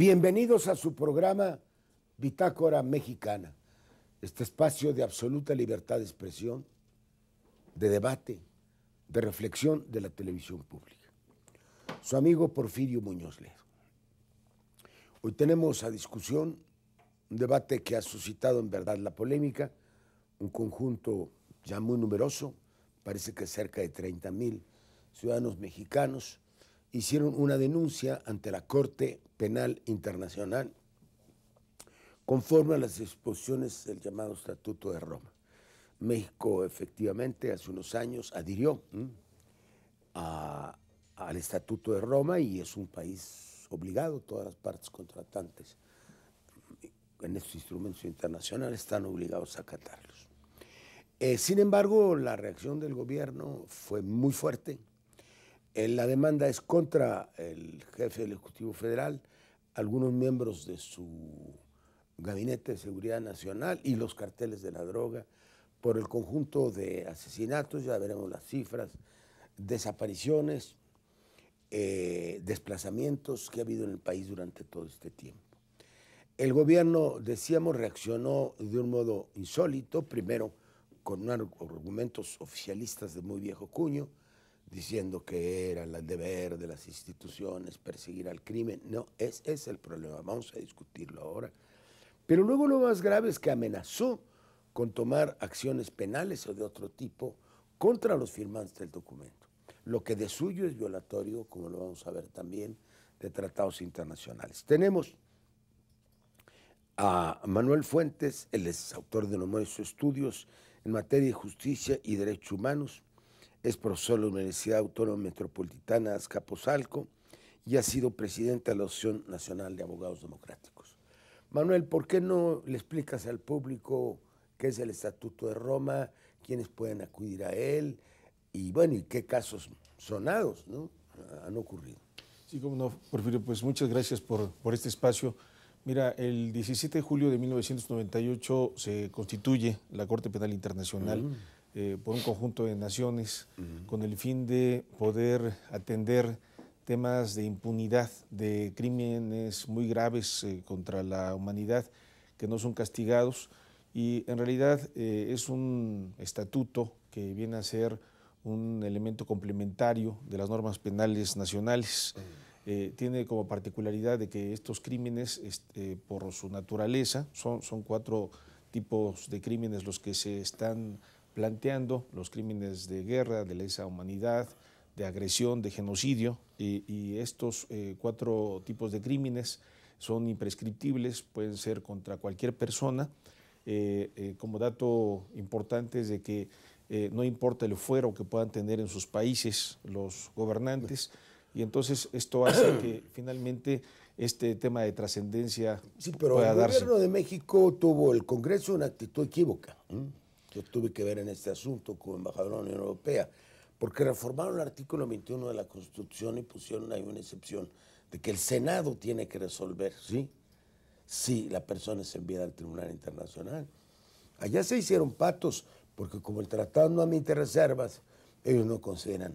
Bienvenidos a su programa Bitácora Mexicana, este espacio de absoluta libertad de expresión, de debate, de reflexión de la televisión pública. Su amigo Porfirio Muñoz Ledo. Hoy tenemos a discusión un debate que ha suscitado en verdad la polémica, un conjunto ya muy numeroso, parece que cerca de 30,000 ciudadanos mexicanos hicieron una denuncia ante la Corte Penal Internacional conforme a las disposiciones del llamado Estatuto de Roma. México efectivamente hace unos años adhirió al Estatuto de Roma y es un país obligado, todas las partes contratantes en estos instrumentos internacionales están obligados a acatarlos. Sin embargo, la reacción del gobierno fue muy fuerte. La demanda es contra el jefe del Ejecutivo Federal, algunos miembros de su Gabinete de Seguridad Nacional y los carteles de la droga por el conjunto de asesinatos, ya veremos las cifras, desapariciones, desplazamientos que ha habido en el país durante todo este tiempo. El gobierno, decíamos, reaccionó de un modo insólito, primero con argumentos oficialistas de muy viejo cuño, diciendo que era el deber de las instituciones perseguir al crimen. No, ese es el problema, vamos a discutirlo ahora. Pero luego lo más grave es que amenazó con tomar acciones penales o de otro tipo contra los firmantes del documento, lo que de suyo es violatorio, como lo vamos a ver también, de tratados internacionales. Tenemos a Manuel Fuentes, él es autor de numerosos estudios en materia de justicia y derechos humanos, es profesor de la Universidad Autónoma Metropolitana de Azcapotzalco y ha sido presidente de la Asociación Nacional de Abogados Democráticos. Manuel, ¿por qué no le explicas al público qué es el Estatuto de Roma, quiénes pueden acudir a él y, bueno, y qué casos sonados, ¿no?, han ocurrido? Sí, cómo no, Porfirio, pues muchas gracias por este espacio. Mira, el 17 de julio de 1998 se constituye la Corte Penal Internacional por un conjunto de naciones con el fin de poder atender temas de impunidad, de crímenes muy graves contra la humanidad que no son castigados, y en realidad es un estatuto que viene a ser un elemento complementario de las normas penales nacionales. Tiene como particularidad de que estos crímenes, por su naturaleza, son 4 tipos de crímenes los que se están planteando: los crímenes de guerra, de lesa humanidad, de agresión, de genocidio, y estos 4 tipos de crímenes son imprescriptibles, pueden ser contra cualquier persona. Como dato importante es de que no importa el fuero que puedan tener en sus países los gobernantes, y entonces esto hace que finalmente este tema de trascendencia pueda darse. El gobierno de México tuvo, el Congreso, una actitud equívoca. Yo tuve que ver en este asunto como embajador de la Unión Europea, porque reformaron el artículo 21 de la Constitución y pusieron ahí una excepción de que el Senado tiene que resolver, ¿sí?, si la persona es enviada al Tribunal Internacional. Allá se hicieron patos, porque como el tratado no admite reservas, ellos no consideran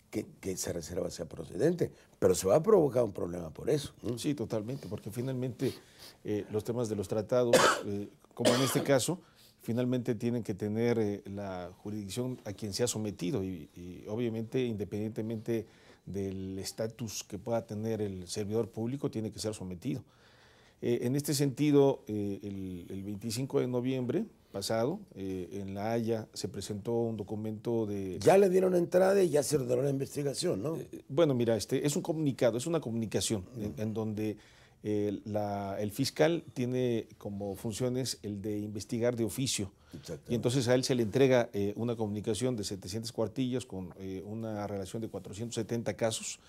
que esa reserva sea procedente, pero se va a provocar un problema por eso. Sí, totalmente, porque finalmente los temas de los tratados, como en este caso, finalmente tienen que tener la jurisdicción a quien se ha sometido y obviamente, independientemente del estatus que pueda tener el servidor público, tiene que ser sometido. En este sentido, el 25 de noviembre pasado, en La Haya, se presentó un documento de... Ya le dieron entrada y ya se ordenó la investigación, ¿no? Bueno, mira, es un comunicado, es una comunicación en donde el fiscal tiene como funciones el de investigar de oficio. Y entonces a él se le entrega una comunicación de 700 cuartillas con una relación de 470 casos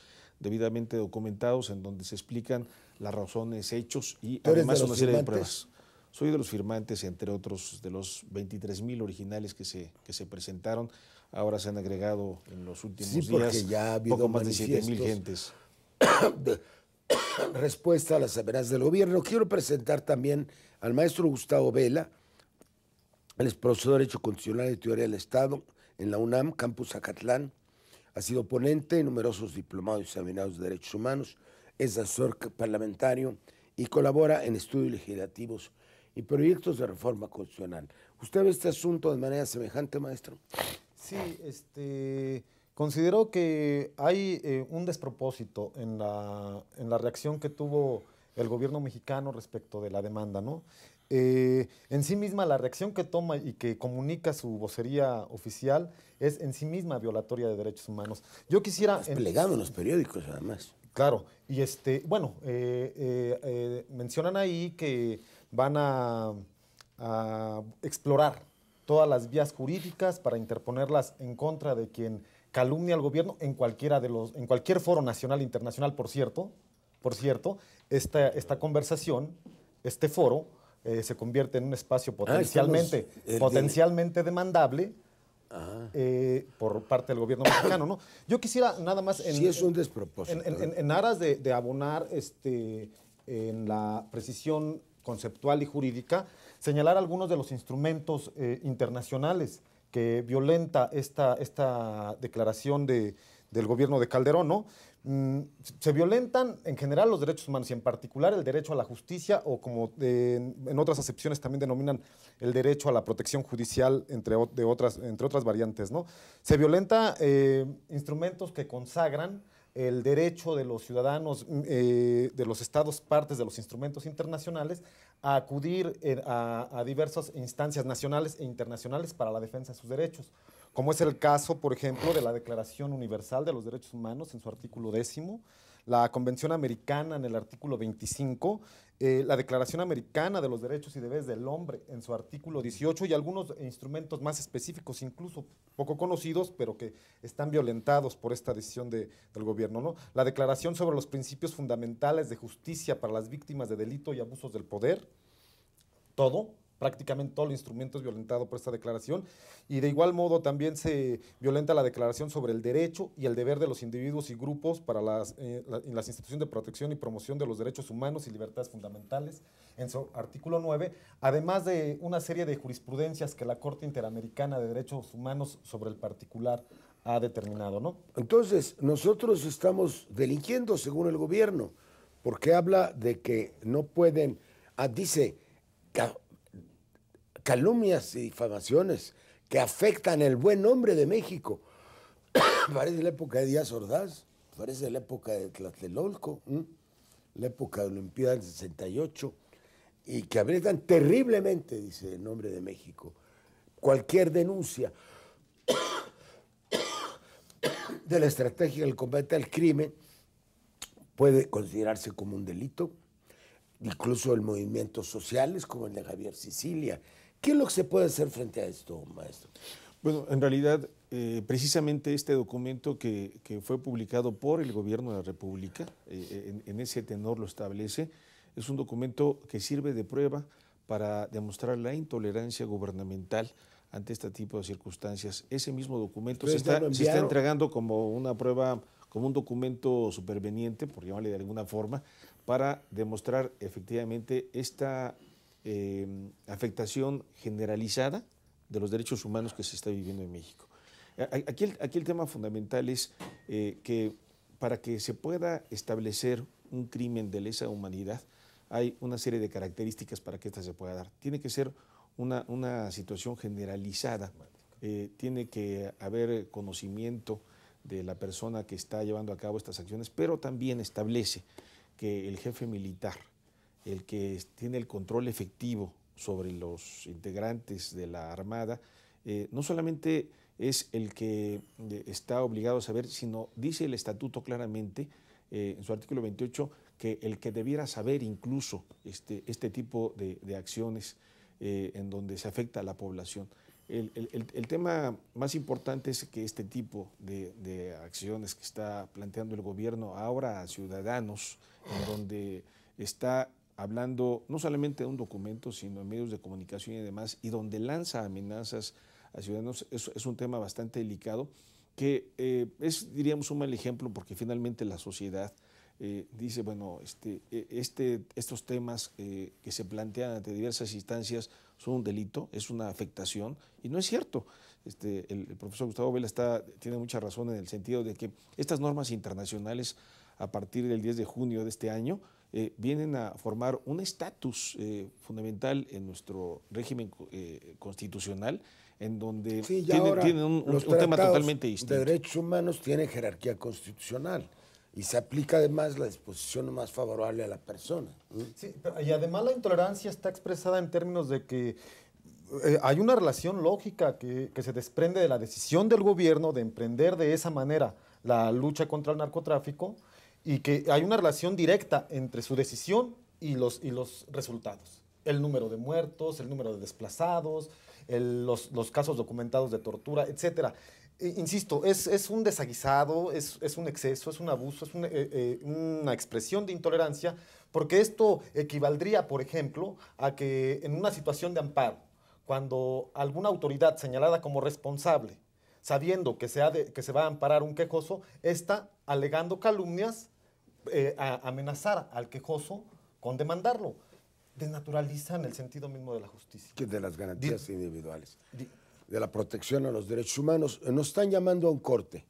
debidamente documentados, en donde se explican las razones, hechos y además una serie de pruebas. Soy de los firmantes, entre otros, de los 23,000 originales que se presentaron. Ahora se han agregado en los últimos días ya ha habido poco más de 7,000 gentes. Respuesta a las amenazas del gobierno. Quiero presentar también al maestro Gustavo Vela. Él es profesor de Derecho Constitucional y Teoría del Estado en la UNAM, Campus Zacatlán. Ha sido ponente en numerosos diplomados y seminarios de derechos humanos. es asesor parlamentario y colabora en estudios legislativos y proyectos de reforma constitucional. ¿Usted ve este asunto de manera semejante, maestro? Sí, considero que hay un despropósito en la reacción que tuvo el gobierno mexicano respecto de la demanda, ¿no? En sí misma la reacción que toma y que comunica su vocería oficial es en sí misma violatoria de derechos humanos. Yo quisiera... Desplegado en los periódicos, además. Claro, y bueno, mencionan ahí que van a explorar todas las vías jurídicas para interponerlas en contra de quien calumnia al gobierno en cualquier foro nacional e internacional, por cierto, esta conversación, este foro, se convierte en un espacio potencialmente demandable por parte del gobierno mexicano, ¿no? Yo quisiera nada más... Sí, es un despropósito. En aras de abonar en la precisión conceptual y jurídica, señalar algunos de los instrumentos internacionales que violenta esta declaración del gobierno de Calderón, ¿no? Se violentan en general los derechos humanos y en particular el derecho a la justicia o como en otras acepciones también denominan el derecho a la protección judicial entre otras variantes, ¿no? Se violenta instrumentos que consagran el derecho de los ciudadanos de los estados partes de los instrumentos internacionales a acudir a diversas instancias nacionales e internacionales para la defensa de sus derechos, como es el caso, por ejemplo, de la Declaración Universal de los Derechos Humanos en su artículo 10, la Convención Americana en el artículo 25, la Declaración Americana de los Derechos y Deberes del Hombre en su artículo 18 y algunos instrumentos más específicos, incluso poco conocidos, pero que están violentados por esta decisión del gobierno, ¿no? La Declaración sobre los Principios Fundamentales de Justicia para las Víctimas de Delito y Abusos del Poder, prácticamente todo el instrumento es violentado por esta declaración, y de igual modo también se violenta la declaración sobre el derecho y el deber de los individuos y grupos para las instituciones de protección y promoción de los derechos humanos y libertades fundamentales en su artículo 9, además de una serie de jurisprudencias que la Corte Interamericana de Derechos Humanos sobre el particular ha determinado, ¿no? Entonces, nosotros estamos delinquiendo según el gobierno, porque habla de que no pueden, dice, calumnias y difamaciones que afectan el buen nombre de México. Parece la época de Díaz Ordaz, parece la época de Tlatelolco, la época de la Olimpiada del 68, y que afectan terriblemente, dice, el nombre de México. Cualquier denuncia de la estrategia del combate al crimen puede considerarse como un delito, incluso en movimientos sociales como el de Javier Sicilia. ¿Qué es lo que se puede hacer frente a esto, maestro? Bueno, en realidad, precisamente este documento que fue publicado por el gobierno de la República, en ese tenor lo establece, es un documento que sirve de prueba para demostrar la intolerancia gubernamental ante este tipo de circunstancias. Ese mismo documento se está entregando como una prueba, como un documento superveniente, por llamarle de alguna forma, para demostrar efectivamente esta afectación generalizada de los derechos humanos que se está viviendo en México. Aquí el tema fundamental es que para que se pueda establecer un crimen de lesa humanidad, hay una serie de características para que esta se pueda dar. Tiene que ser una situación generalizada, tiene que haber conocimiento de la persona que está llevando a cabo estas acciones, pero también establece que el jefe militar, el que tiene el control efectivo sobre los integrantes de la Armada, no solamente es el que está obligado a saber, sino dice el estatuto claramente, en su artículo 28, que el que debiera saber incluso este tipo de acciones en donde se afecta a la población. El tema más importante es que este tipo de acciones que está planteando el gobierno ahora a ciudadanos, en donde está hablando no solamente de un documento, sino en medios de comunicación y demás, y donde lanza amenazas a ciudadanos, es un tema bastante delicado, que es, diríamos, un mal ejemplo porque finalmente la sociedad dice, bueno, estos temas que se plantean ante diversas instancias son un delito, es una afectación, y no es cierto. El profesor Gustavo Vela tiene mucha razón en el sentido de que estas normas internacionales a partir del 10 de junio de este año, vienen a formar un estatus fundamental en nuestro régimen constitucional, en donde Sí, ya ahora tienen un los tema tratados totalmente distinto. de derechos humanos tienen jerarquía constitucional y se aplica además la disposición más favorable a la persona. Sí, y además la intolerancia está expresada en términos de que hay una relación lógica que se desprende de la decisión del gobierno de emprender de esa manera la lucha contra el narcotráfico, y que hay una relación directa entre su decisión y los resultados. El número de muertos, el número de desplazados, los casos documentados de tortura, etcétera. Insisto, es un desaguisado, es un exceso, es un abuso, es una expresión de intolerancia, porque esto equivaldría, por ejemplo, a que en una situación de amparo, cuando alguna autoridad señalada como responsable, sabiendo que se va a amparar un quejoso, está alegando calumnias, amenazar al quejoso con demandarlo. Desnaturalizan el sentido mismo de la justicia. Que de las garantías individuales, de la protección a los derechos humanos. Nos están llamando a un corte.